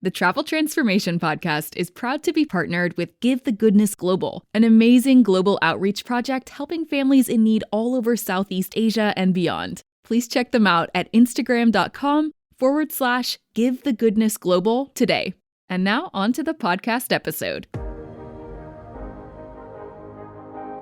The Travel Transformation Podcast is proud to be partnered with Give the Goodness Global, an amazing global outreach project helping families in need all over Southeast Asia and beyond. Please check them out at Instagram.com/Give the Goodness Global today. And now on to the podcast episode.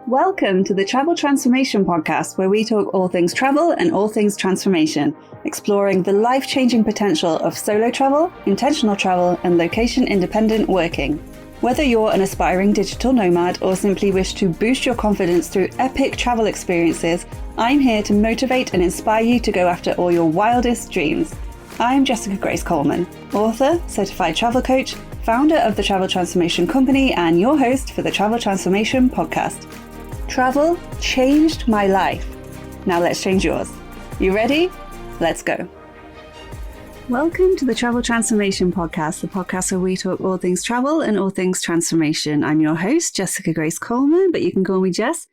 Welcome to the Travel Transformation Podcast, where we talk all things travel and all things transformation, exploring the life-changing potential of solo travel, intentional travel, and location-independent working. Whether you're an aspiring digital nomad or simply wish to boost your confidence through epic travel experiences, I'm here to motivate and inspire you to go after all your wildest dreams. I'm Jessica Grace Coleman, author, certified travel coach, founder of the Travel Transformation Company, and your host for the Travel Transformation Podcast. Travel changed my life. Now let's change yours. You ready? Let's go. Welcome to the Travel Transformation Podcast, the podcast where we talk all things travel and all things transformation. I'm your host, Jessica Grace Coleman, but you can call me Jess.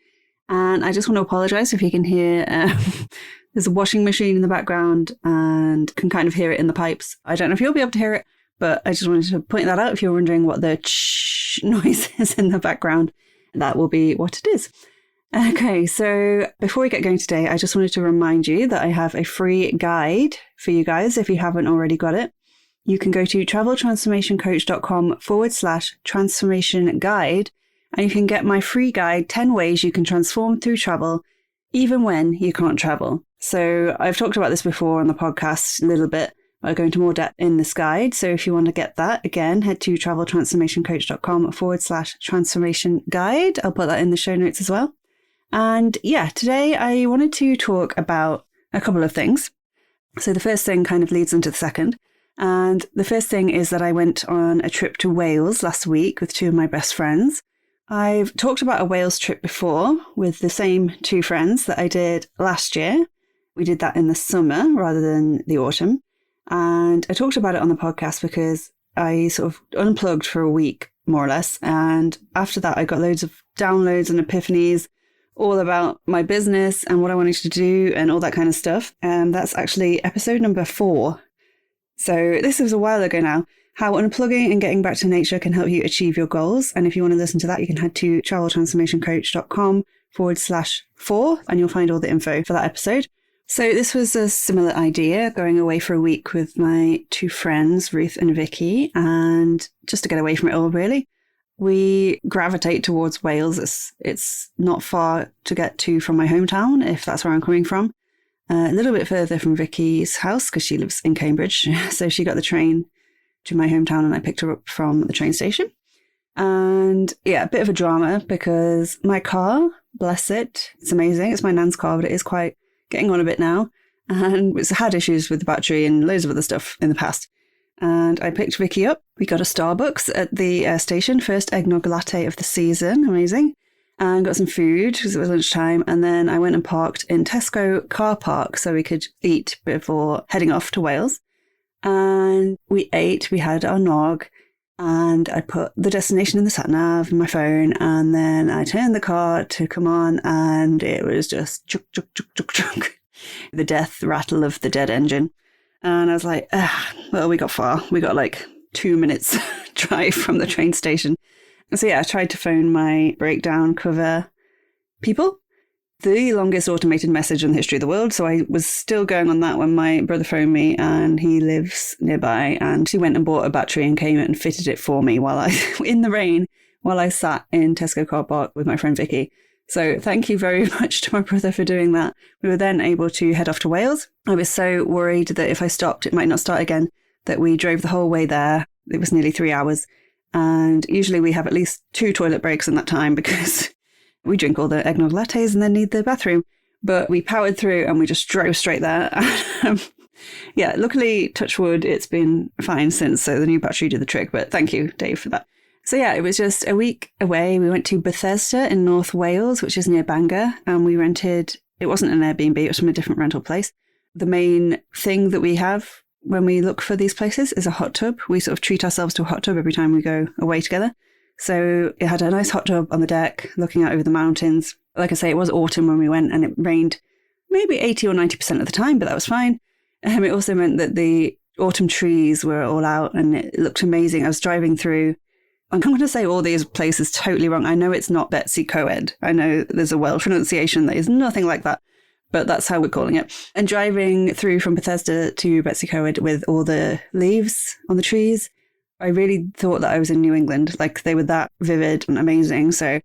And I just want to apologize if you can hear there's a washing machine in the background and can kind of hear it in the pipes. I don't know if you'll be able to hear it, but I just wanted to point that out if you're wondering what the noise is in the background. That will be what it is. Okay, so before we get going today, I just wanted to remind you that I have a free guide for you guys if you haven't already got it. You can go to traveltransformationcoach.com/transformation guide, and you can get my free guide, 10 ways you can transform through travel, even when you can't travel. So I've talked about this before on the podcast a little bit. I'll go into more depth in this guide. So if you want to get that, again, head to traveltransformationcoach.com/transformation guide. I'll put that in the show notes as well. And yeah, today I wanted to talk about a couple of things. So the first thing kind of leads into the second. And the first thing is that I went on a trip to Wales last week with two of my best friends. I've talked about a Wales trip before with the same two friends that I did last year. We did that in the summer rather than the autumn. And I talked about it on the podcast because I sort of unplugged for a week, more or less. And after that, I got loads of downloads and epiphanies all about my business and what I wanted to do and all that kind of stuff. And that's actually episode number 4. So this was a while ago now, how unplugging and getting back to nature can help you achieve your goals. And if you want to listen to that, you can head to traveltransformationcoach.com/4 and you'll find all the info for that episode. So this was a similar idea, going away for a week with my two friends, Ruth and Vicky, and just to get away from it all, really. We gravitate towards Wales. It's not far to get to from my hometown, if that's where I'm coming from. A little bit further from Vicky's house, because she lives in Cambridge. So she got the train to my hometown and I picked her up from the train station. And yeah, a bit of a drama because my car, bless it, it's amazing. It's my nan's car, but it is quite getting on a bit now, and it's had issues with the battery and loads of other stuff in the past. And I picked Vicky up. We got a Starbucks at the station, first eggnog latte of the season, amazing, and got some food because it was lunchtime. And then I went and parked in Tesco car park so we could eat before heading off to Wales. And we ate, we had our nog, and I put the destination in the sat nav on my phone, and then I turned the car to come on, and it was just chuk, chuk, chuk, chuk, chuk, the death rattle of the dead engine. And I was like, well, we got far. We got like 2 minutes drive from the train station. And so yeah, I tried to phone my breakdown cover people. The longest automated message in the history of the world. So I was still going on that when my brother phoned me, and he lives nearby, and he went and bought a battery and came and fitted it for me while in the rain, while I sat in Tesco car park with my friend Vicky. So thank you very much to my brother for doing that. We were then able to head off to Wales. I was so worried that if I stopped, it might not start again, that we drove the whole way there. It was nearly 3 hours. And usually we have at least 2 toilet breaks in that time because we drink all the eggnog lattes and then need the bathroom. But we powered through and we just drove straight there. Yeah, luckily, touch wood, it's been fine since. So the new battery did the trick. But thank you, Dave, for that. So yeah, it was just a week away. We went to Bethesda in North Wales, which is near Bangor. And we rented, it wasn't an Airbnb, it was from a different rental place. The main thing that we have when we look for these places is a hot tub. We sort of treat ourselves to a hot tub every time we go away together. So it had a nice hot tub on the deck, looking out over the mountains. Like I say, it was autumn when we went and it rained maybe 80 or 90% of the time, but that was fine. It also meant that the autumn trees were all out and it looked amazing. I was driving through, I'm going to say all these places totally wrong. I know it's not Betws-y-Coed. I know there's a Welsh pronunciation that is nothing like that, but that's how we're calling it. And driving through from Bethesda to Betws-y-Coed with all the leaves on the trees, I really thought that I was in New England. Like, they were that vivid and amazing. So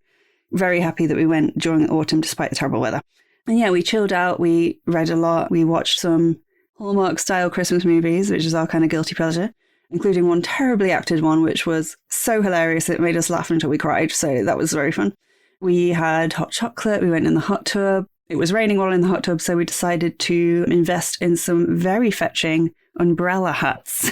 very happy that we went during autumn despite the terrible weather. And yeah, we chilled out. We read a lot. We watched some Hallmark-style Christmas movies, which is our kind of guilty pleasure, including one terribly acted one, which was so hilarious. It made us laugh until we cried. So that was very fun. We had hot chocolate. We went in the hot tub. It was raining while in the hot tub, so we decided to invest in some very fetching umbrella hats.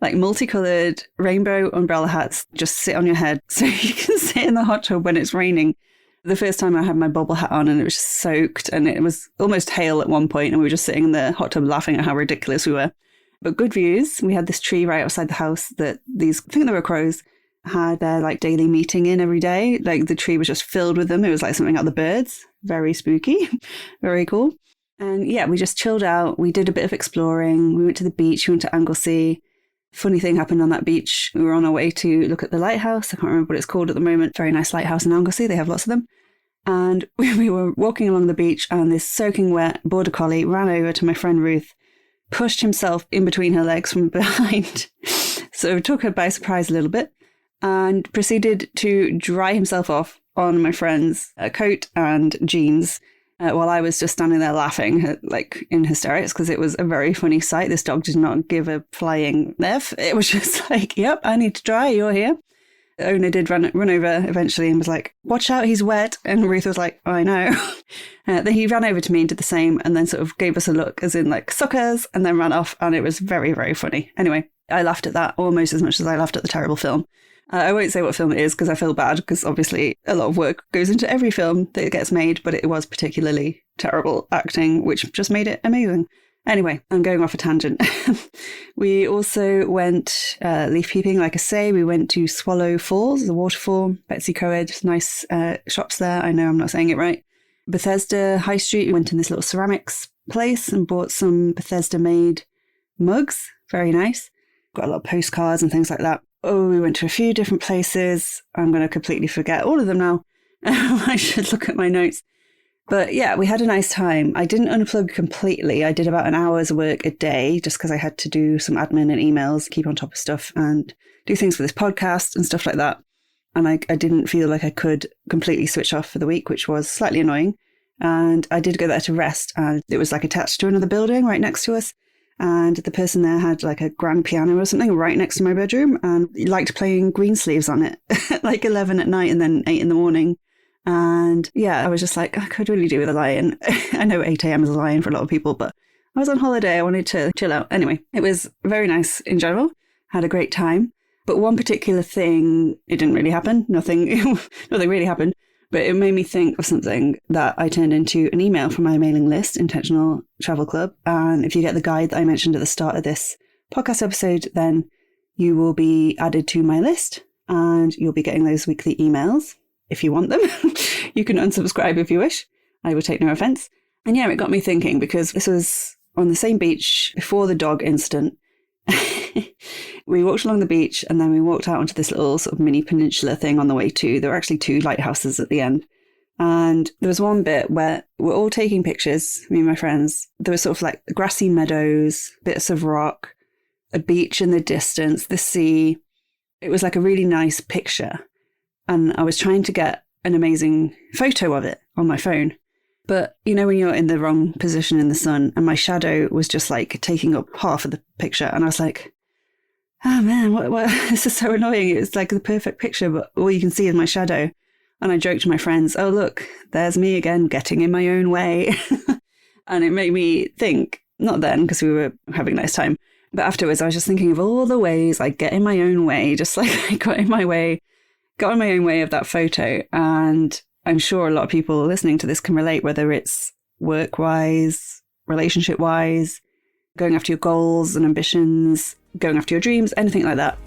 Like multicolored rainbow umbrella hats just sit on your head so you can sit in the hot tub when it's raining. The first time I had my bobble hat on and it was just soaked and it was almost hail at one point and we were just sitting in the hot tub laughing at how ridiculous we were. But good views. We had this tree right outside the house that these, I think they were crows, had their like daily meeting in every day. Like the tree was just filled with them. It was like something out of the birds. Very spooky. Very cool. And yeah, we just chilled out. We did a bit of exploring. We went to the beach. We went to Anglesey. Funny thing happened on that beach. We were on our way to look at the lighthouse. I can't remember what it's called at the moment. Very nice lighthouse in Anglesey. They have lots of them. And we were walking along the beach and this soaking wet border collie ran over to my friend Ruth, pushed himself in between her legs from behind. So it took her by surprise a little bit and proceeded to dry himself off on my friend's coat and jeans while I was just standing there laughing, like in hysterics, because it was a very funny sight. This dog did not give a flying F. It was just like, yep, I need to dry, you're here. The owner did run over eventually and was like, watch out, he's wet. And Ruth was like, I know. Then he ran over to me and did the same and then sort of gave us a look as in like, suckers, and then ran off. And it was very, very funny. Anyway, I laughed at that almost as much as I laughed at the terrible film. I won't say what film it is because I feel bad because obviously a lot of work goes into every film that gets made, but it was particularly terrible acting, which just made it amazing. Anyway, I'm going off a tangent. We also went leaf peeping, like I say. We went to Swallow Falls, the waterfall, Betws-y-Coed, nice shops there. I know I'm not saying it right. Bethesda High Street, we went in this little ceramics place and bought some Bethesda-made mugs. Very nice. Got a lot of postcards and things like that. Oh, we went to a few different places. I'm going to completely forget all of them now. I should look at my notes. But yeah, we had a nice time. I didn't unplug completely. I did about an hour's work a day just because I had to do some admin and emails, keep on top of stuff and do things for this podcast and stuff like that. And I didn't feel like I could completely switch off for the week, which was slightly annoying. And I did go there to rest and it was like attached to another building right next to us. And the person there had like a grand piano or something right next to my bedroom and liked playing Greensleeves on it at like 11 at night and then 8 in the morning. And yeah, I was just like, I could really do with a lie-in. I know 8 a.m. is a lie-in for a lot of people, but I was on holiday. I wanted to chill out. Anyway, it was very nice in general. Had a great time. But one particular thing, it didn't really happen. Nothing really happened. But it made me think of something that I turned into an email from my mailing list, Intentional Travel Club. And if you get the guide that I mentioned at the start of this podcast episode, then you will be added to my list and you'll be getting those weekly emails if you want them. You can unsubscribe if you wish. I will take no offense. And yeah, it got me thinking because this was on the same beach before the dog incident. We walked along the beach and then we walked out onto this little sort of mini peninsula thing on the way to. There were actually 2 lighthouses at the end. And there was one bit where we're all taking pictures, me and my friends. There was sort of like grassy meadows, bits of rock, a beach in the distance, the sea. It was like a really nice picture. And I was trying to get an amazing photo of it on my phone. But you know, when you're in the wrong position in the sun and my shadow was just like taking up half of the picture. And I was like, oh man, what? This is so annoying. It's like the perfect picture, but all you can see is my shadow. And I joked to my friends, oh, look, there's me again, getting in my own way. And it made me think, not then, because we were having a nice time, but afterwards I was just thinking of all the ways I get in my own way, just like I got in my own way of that photo. And I'm sure a lot of people listening to this can relate, whether it's work-wise, relationship-wise, going after your goals and ambitions, going after your dreams, anything like that.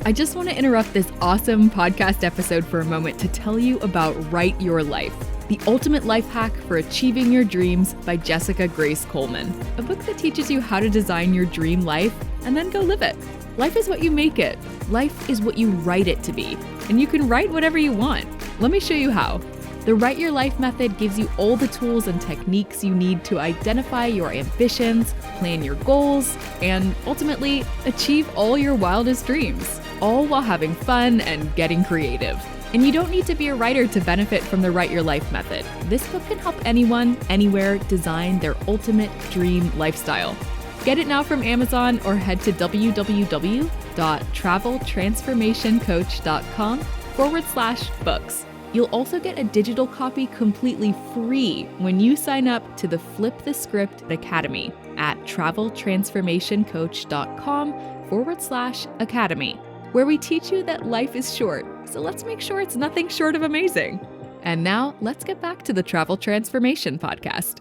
I just want to interrupt this awesome podcast episode for a moment to tell you about Write Your Life. The Ultimate Life Hack for Achieving Your Dreams by Jessica Grace Coleman, a book that teaches you how to design your dream life and then go live it. Life is what you make it. Life is what you write it to be. And you can write whatever you want. Let me show you how. The Write Your Life method gives you all the tools and techniques you need to identify your ambitions, plan your goals, and ultimately achieve all your wildest dreams, all while having fun and getting creative. And you don't need to be a writer to benefit from the Write Your Life method. This book can help anyone, anywhere, design their ultimate dream lifestyle. Get it now from Amazon or head to www.traveltransformationcoach.com/books. You'll also get a digital copy completely free when you sign up to the Flip the Script Academy at traveltransformationcoach.com/academy, where we teach you that life is short. So let's make sure it's nothing short of amazing. And now let's get back to the Travel Transformation Podcast.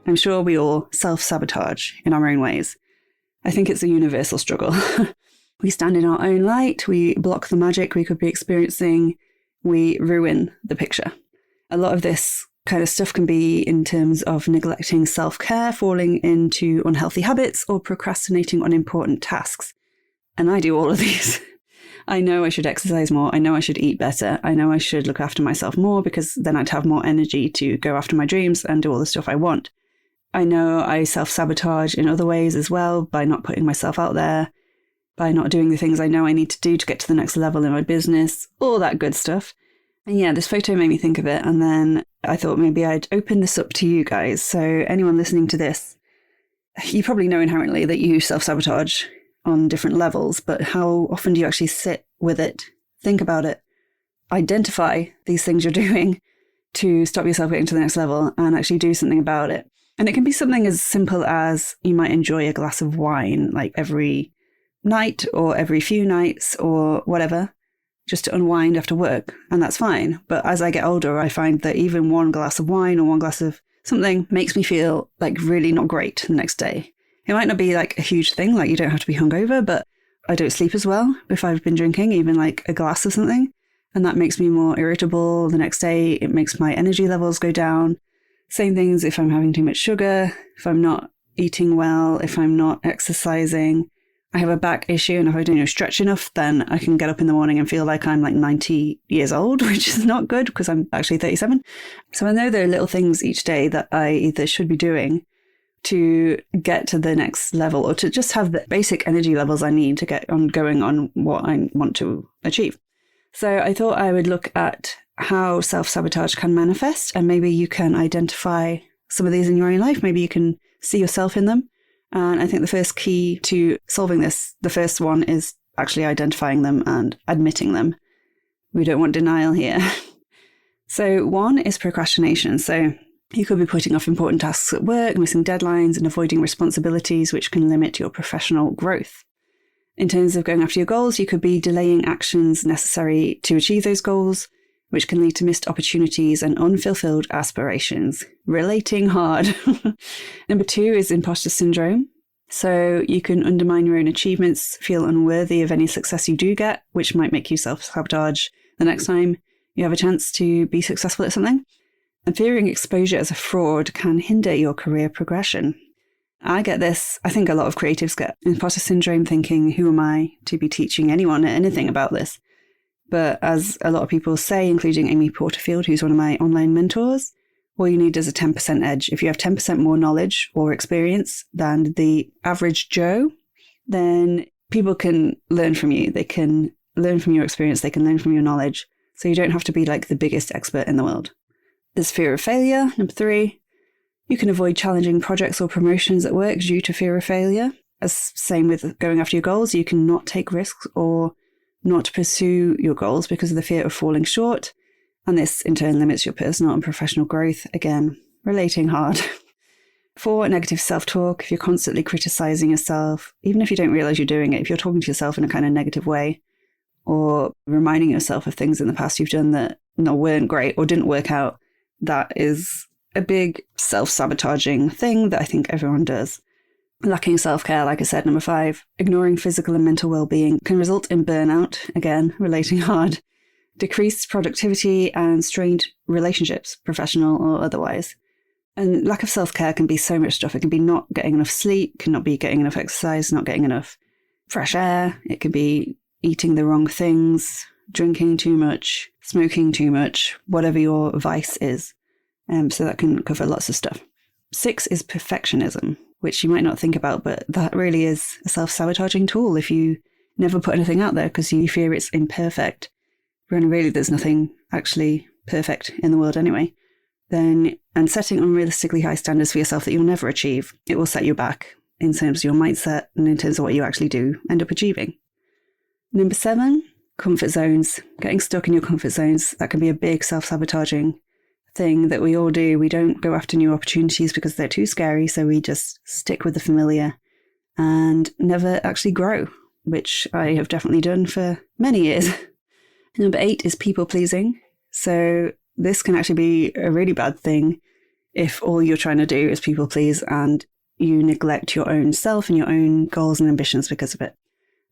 I'm sure we all self-sabotage in our own ways. I think it's a universal struggle. We stand in our own light, we block the magic we could be experiencing, we ruin the picture. A lot of this kind of stuff can be in terms of neglecting self-care, falling into unhealthy habits, or procrastinating on important tasks. And I do all of these. I know I should exercise more. I know I should eat better. I know I should look after myself more because then I'd have more energy to go after my dreams and do all the stuff I want. I know I self-sabotage in other ways as well by not putting myself out there, by not doing the things I know I need to do to get to the next level in my business, all that good stuff. And yeah, this photo made me think of it. And then I thought maybe I'd open this up to you guys. So anyone listening to this, you probably know inherently that you self-sabotage on different levels, but how often do you actually sit with it, think about it, identify these things you're doing to stop yourself getting to the next level and actually do something about it? And it can be something as simple as you might enjoy a glass of wine like every night or every few nights or whatever, just to unwind after work. And that's fine. But as I get older, I find that even one glass of wine or one glass of something makes me feel like really not great the next day. It might not be like a huge thing, like you don't have to be hungover, but I don't sleep as well if I've been drinking, even like a glass of something. And that makes me more irritable the next day. It makes my energy levels go down. Same things if I'm having too much sugar, if I'm not eating well, if I'm not exercising. I have a back issue, and if I don't stretch enough, then I can get up in the morning and feel like I'm like 90 years old, which is not good because I'm actually 37. So I know there are little things each day that I either should be doing to get to the next level or to just have the basic energy levels I need to get on going on what I want to achieve. So I thought I would look at how self-sabotage can manifest, and maybe you can identify some of these in your own life. Maybe you can see yourself in them. And I think the first key to solving this, the first one is actually identifying them and admitting them. We don't want denial here. So one is procrastination. So you could be putting off important tasks at work, missing deadlines, and avoiding responsibilities, which can limit your professional growth. In terms of going after your goals, you could be delaying actions necessary to achieve those goals, which can lead to missed opportunities and unfulfilled aspirations. Relating hard. Number 2 is imposter syndrome. So you can undermine your own achievements, feel unworthy of any success you do get, which might make you self-sabotage the next time you have a chance to be successful at something. And fearing exposure as a fraud can hinder your career progression. I get this. I think a lot of creatives get imposter syndrome, thinking, who am I to be teaching anyone anything about this? But as a lot of people say, including Amy Porterfield, who's one of my online mentors, all you need is a 10% edge. If you have 10% more knowledge or experience than the average Joe, then people can learn from you. They can learn from your experience. They can learn from your knowledge. So you don't have to be like the biggest expert in the world. There's fear of failure. Number 3, you can avoid challenging projects or promotions at work due to fear of failure. As same with going after your goals, you can not take risks or not pursue your goals because of the fear of falling short. And this in turn limits your personal and professional growth. Again, relating hard. 4, negative self-talk. If you're constantly criticizing yourself, even if you don't realize you're doing it, if you're talking to yourself in a kind of negative way or reminding yourself of things in the past you've done that weren't great or didn't work out, that is a big self-sabotaging thing that I think everyone does. Lacking self-care, like I said, number 5, ignoring physical and mental well-being can result in burnout, again, relating hard. decreased productivity and strained relationships, professional or otherwise. And lack of self-care can be so much stuff. It can be not getting enough sleep, can not be getting enough exercise, not getting enough fresh air. It can be eating the wrong things, drinking too much, smoking too much, whatever your vice is. So that can cover lots of stuff. 6 is perfectionism, which you might not think about, but that really is a self-sabotaging tool if you never put anything out there because you fear it's imperfect. When really there's nothing actually perfect in the world anyway. Then, and setting unrealistically high standards for yourself that you'll never achieve, it will set you back in terms of your mindset and in terms of what you actually do end up achieving. Number 7, comfort zones. Getting stuck in your comfort zones, that can be a big self-sabotaging thing that we all do. We don't go after new opportunities because they're too scary, so we just stick with the familiar and never actually grow, which I have definitely done for many years. Number 8 is people pleasing. So this can actually be a really bad thing if all you're trying to do is people please and you neglect your own self and your own goals and ambitions because of it.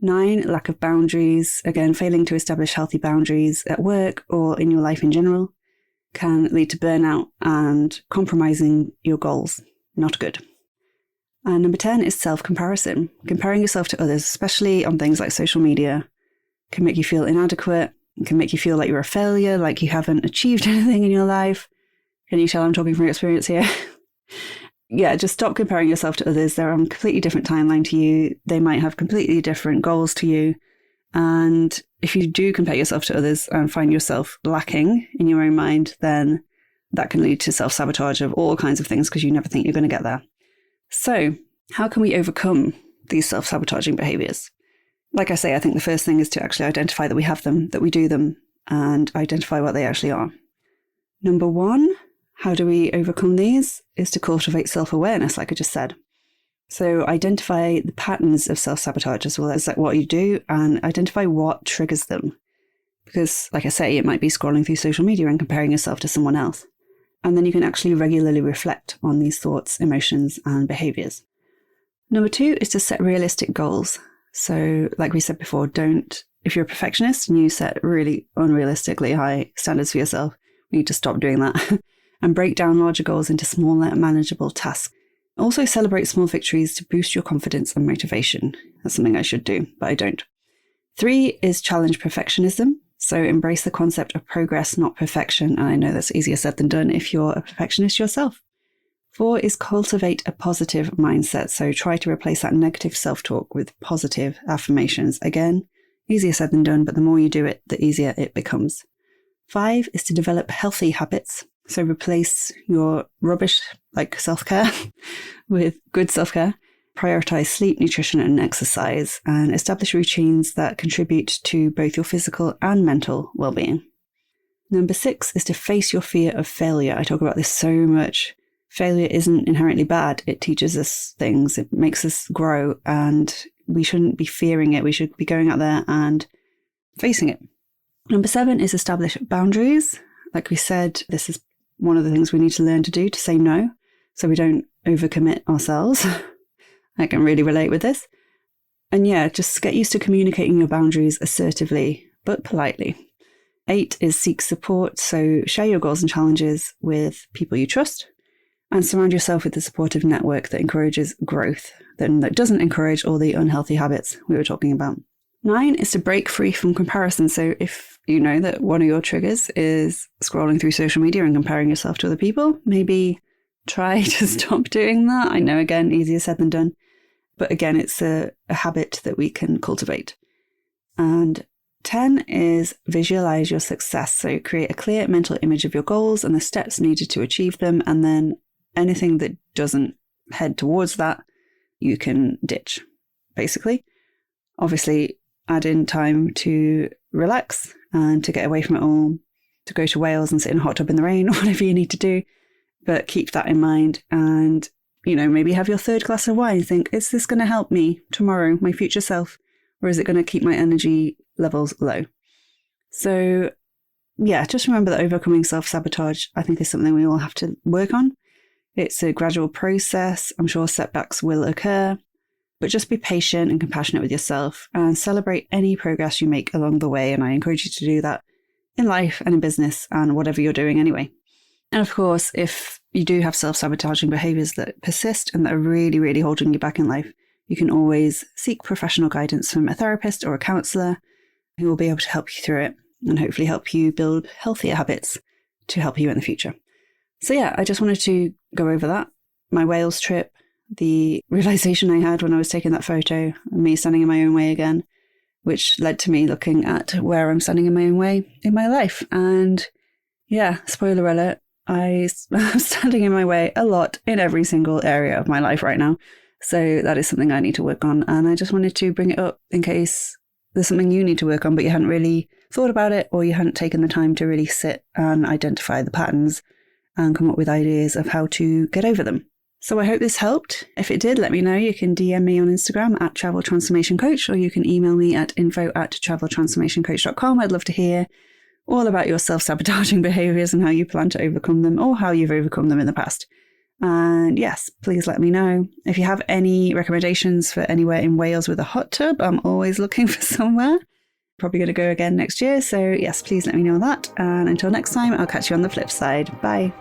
9, lack of boundaries. Again, failing to establish healthy boundaries at work or in your life in general can lead to burnout and compromising your goals. Not good. And number 10 is self-comparison. Comparing yourself to others, especially on things like social media, can make you feel inadequate. It can make you feel like you're a failure, like you haven't achieved anything in your life. Can you tell I'm talking from experience here? Yeah, just stop comparing yourself to others. They're on a completely different timeline to you. They might have completely different goals to you. And if you do compare yourself to others and find yourself lacking in your own mind, then that can lead to self-sabotage of all kinds of things because you never think you're going to get there. So how can we overcome these self-sabotaging behaviors? Like I say, I think the first thing is to actually identify that we have them, that we do them, and identify what they actually are. Number 1, how do we overcome these? Is to cultivate self-awareness, like I just said. So identify the patterns of self-sabotage as well as like what you do and identify what triggers them. Because, like I say, it might be scrolling through social media and comparing yourself to someone else. And then you can actually regularly reflect on these thoughts, emotions, and behaviors. Number 2 is to set realistic goals. So, like we said before, if you're a perfectionist and you set really unrealistically high standards for yourself, you need to stop doing that and break down larger goals into smaller, manageable tasks. Also celebrate small victories to boost your confidence and motivation. That's something I should do, but I don't. 3 is challenge perfectionism. So embrace the concept of progress, not perfection. And I know that's easier said than done if you're a perfectionist yourself. 4 is cultivate a positive mindset. So try to replace that negative self-talk with positive affirmations. Again, easier said than done, but the more you do it, the easier it becomes. 5 is to develop healthy habits. So replace your rubbish, like self-care, with good self-care. Prioritize sleep, nutrition, and exercise, and establish routines that contribute to both your physical and mental well-being. Number 6 is to face your fear of failure. I talk about this so much. Failure isn't inherently bad. It teaches us things. It makes us grow, and we shouldn't be fearing it. We should be going out there and facing it. Number 7 is establish boundaries. Like we said, this is one of the things we need to learn to do, to say no, so we don't overcommit ourselves. I can really relate with this. And yeah, just get used to communicating your boundaries assertively, but politely. 8 is seek support. So share your goals and challenges with people you trust and surround yourself with a supportive network that encourages growth, that doesn't encourage all the unhealthy habits we were talking about. 9 is to break free from comparison. So if you know that one of your triggers is scrolling through social media and comparing yourself to other people, maybe try to stop doing that. I know, again, easier said than done. But again, it's a habit that we can cultivate. And 10 is visualize your success. So create a clear mental image of your goals and the steps needed to achieve them. And then anything that doesn't head towards that, you can ditch, basically. Obviously, add in time to relax and to get away from it all, to go to Wales and sit in a hot tub in the rain or whatever you need to do. But keep that in mind and, maybe have your 3rd glass of wine and think, is this going to help me tomorrow, my future self, or is it going to keep my energy levels low? So, yeah, just remember that overcoming self-sabotage, I think, is something we all have to work on. It's a gradual process. I'm sure setbacks will occur, but just be patient and compassionate with yourself and celebrate any progress you make along the way. And I encourage you to do that in life and in business and whatever you're doing anyway. And of course, if you do have self-sabotaging behaviours that persist and that are really, really holding you back in life, you can always seek professional guidance from a therapist or a counsellor who will be able to help you through it and hopefully help you build healthier habits to help you in the future. So yeah, I just wanted to go over that. My Wales trip, the realisation I had when I was taking that photo of me standing in my own way again, which led to me looking at where I'm standing in my own way in my life. And yeah, spoiler alert, I'm standing in my way a lot in every single area of my life right now. So that is something I need to work on. And I just wanted to bring it up in case there's something you need to work on, but you hadn't really thought about it, or you hadn't taken the time to really sit and identify the patterns and come up with ideas of how to get over them. So I hope this helped. If it did, let me know. You can DM me on Instagram at Travel Transformation Coach, or you can email me at info@traveltransformationcoach.com. I'd love to hear all about your self-sabotaging behaviours and how you plan to overcome them, or how you've overcome them in the past. And yes, please let me know. If you have any recommendations for anywhere in Wales with a hot tub, I'm always looking for somewhere. Probably going to go again next year. So yes, please let me know that. And until next time, I'll catch you on the flip side. Bye.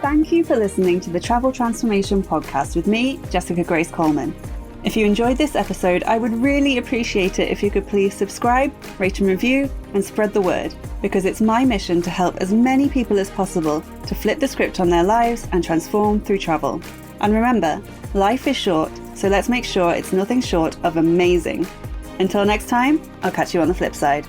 Thank you for listening to the Travel Transformation Podcast with me, Jessica Grace Coleman. If you enjoyed this episode, I would really appreciate it if you could please subscribe, rate and review, and spread the word, because it's my mission to help as many people as possible to flip the script on their lives and transform through travel. And remember, life is short, so let's make sure it's nothing short of amazing. Until next time, I'll catch you on the flip side.